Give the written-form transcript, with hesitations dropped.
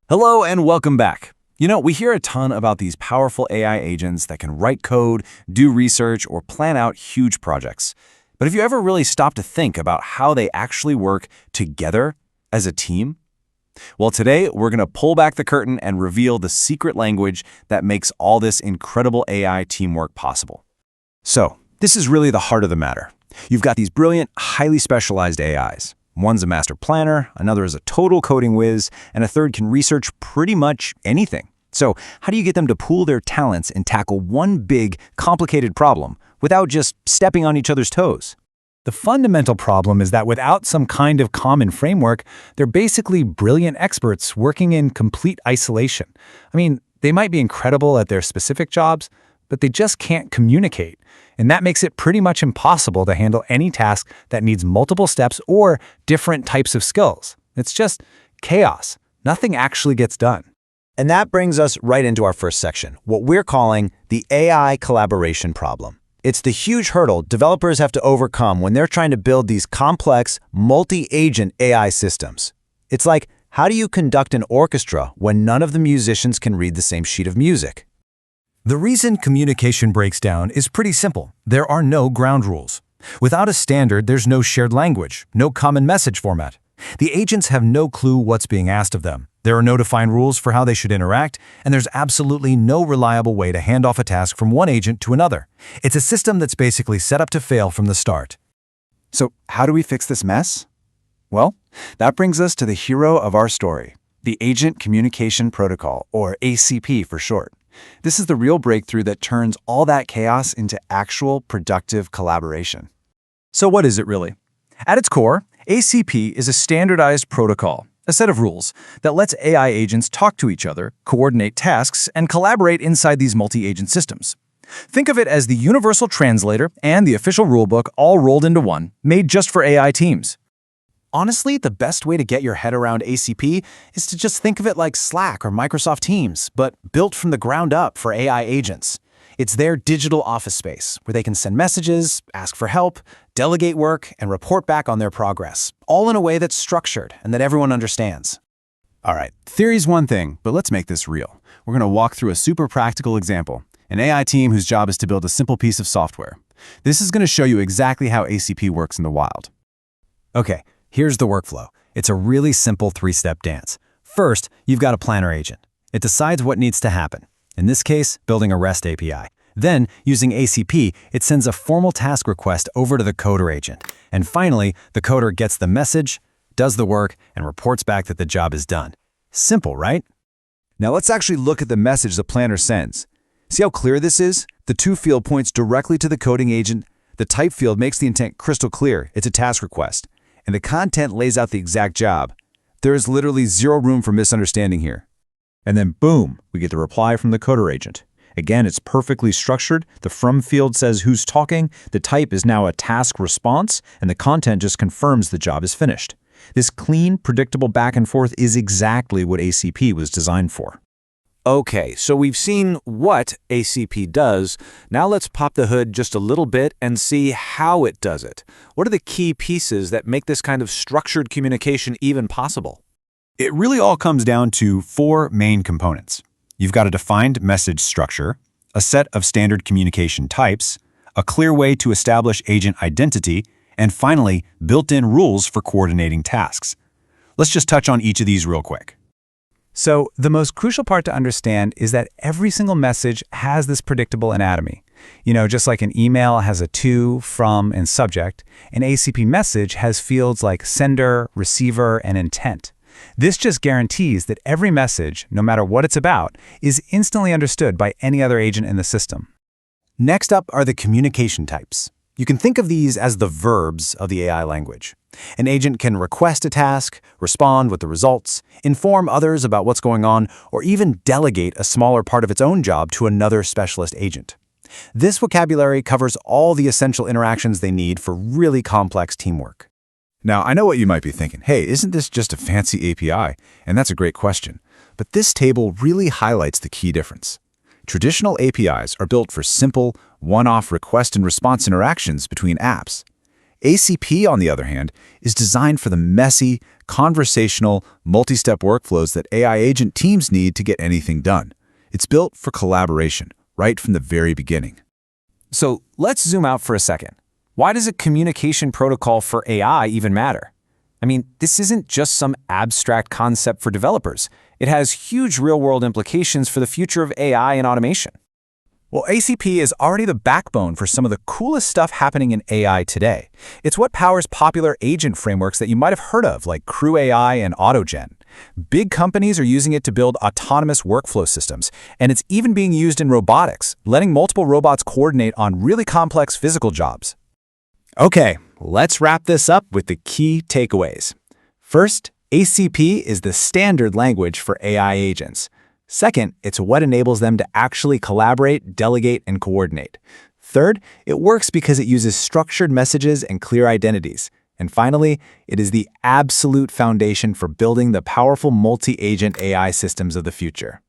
Hello and welcome back. We hear a ton about these powerful AI agents that can write code, do research, or plan out huge projects. But have you ever really stopped to think about how they actually work together as a team? Well, today we're going to pull back the curtain and reveal the secret language that makes all this incredible AI teamwork possible. So, this is really the heart of the matter. You've got these brilliant, highly specialized AIs. One's a master planner, another is a total coding whiz, and a third can research pretty much anything. So how do you get them to pool their talents and tackle one big, complicated problem without just stepping on each other's toes? The fundamental problem is that without some kind of common framework, they're basically brilliant experts working in complete isolation. They might be incredible at their specific jobs, but they just can't communicate. And that makes it pretty much impossible to handle any task that needs multiple steps or different types of skills. It's just chaos. Nothing actually gets done. And that brings us right into our first section, what we're calling the AI collaboration problem. It's the huge hurdle developers have to overcome when they're trying to build these complex, multi-agent AI systems. It's like, how do you conduct an orchestra when none of the musicians can read the same sheet of music? The reason communication breaks down is pretty simple. There are no ground rules. Without a standard, there's no shared language, no common message format. The agents have no clue what's being asked of them. There are no defined rules for how they should interact, and there's absolutely no reliable way to hand off a task from one agent to another. It's a system that's basically set up to fail from the start. So how do we fix this mess? Well, that brings us to the hero of our story, the Agent Communication Protocol, or ACP for short. This is the real breakthrough that turns all that chaos into actual productive collaboration. So what is it really? At its core, ACP is a standardized protocol, a set of rules that lets AI agents talk to each other, coordinate tasks, and collaborate inside these multi-agent systems. Think of it as the universal translator and the official rulebook all rolled into one, made just for AI teams. Honestly, the best way to get your head around ACP is to just think of it like Slack or Microsoft Teams, but built from the ground up for AI agents. It's their digital office space where they can send messages, ask for help, delegate work, and report back on their progress, all in a way that's structured and that everyone understands. All right, theory's one thing, but let's make this real. We're going to walk through a super practical example, an AI team whose job is to build a simple piece of software. This is going to show you exactly how ACP works in the wild. Okay. Here's the workflow. It's a really simple three-step dance. First, you've got a planner agent. It decides what needs to happen. In this case, building a REST API. Then, using ACP, it sends a formal task request over to the coder agent. And finally, the coder gets the message, does the work, and reports back that the job is done. Simple, right? Now let's actually look at the message the planner sends. See how clear this is? The to field points directly to the coding agent. The type field makes the intent crystal clear. It's a task request. And the content lays out the exact job. There is literally zero room for misunderstanding here. And then boom, we get the reply from the coder agent. Again, it's perfectly structured. The from field says who's talking, the type is now a task response, and the content just confirms the job is finished. This clean, predictable back and forth is exactly what ACP was designed for. Okay, so we've seen what ACP does. Now let's pop the hood just a little bit and see how it does it. What are the key pieces that make this kind of structured communication even possible? It really all comes down to four main components. You've got a defined message structure, a set of standard communication types, a clear way to establish agent identity, and finally, built-in rules for coordinating tasks. Let's just touch on each of these real quick. So the most crucial part to understand is that every single message has this predictable anatomy. Just like an email has a to, from, and subject, an ACP message has fields like sender, receiver, and intent. This just guarantees that every message, no matter what it's about, is instantly understood by any other agent in the system. Next up are the communication types. You can think of these as the verbs of the AI language. An agent can request a task, respond with the results, inform others about what's going on, or even delegate a smaller part of its own job to another specialist agent. This vocabulary covers all the essential interactions they need for really complex teamwork. Now, I know what you might be thinking. Hey, isn't this just a fancy API? And that's a great question. But this table really highlights the key difference. Traditional APIs are built for simple, one-off request and response interactions between apps. ACP, on the other hand, is designed for the messy, conversational, multi-step workflows that AI agent teams need to get anything done. It's built for collaboration, right from the very beginning. So let's zoom out for a second. Why does a communication protocol for AI even matter? I mean, this isn't just some abstract concept for developers. It has huge real-world implications for the future of AI and automation. Well, ACP is already the backbone for some of the coolest stuff happening in AI today. It's what powers popular agent frameworks that you might have heard of, like Crew AI and AutoGen. Big companies are using it to build autonomous workflow systems, and it's even being used in robotics, letting multiple robots coordinate on really complex physical jobs. Okay, let's wrap this up with the key takeaways. First, ACP is the standard language for AI agents. Second, it's what enables them to actually collaborate, delegate, and coordinate. Third, it works because it uses structured messages and clear identities. And finally, it is the absolute foundation for building the powerful multi-agent AI systems of the future.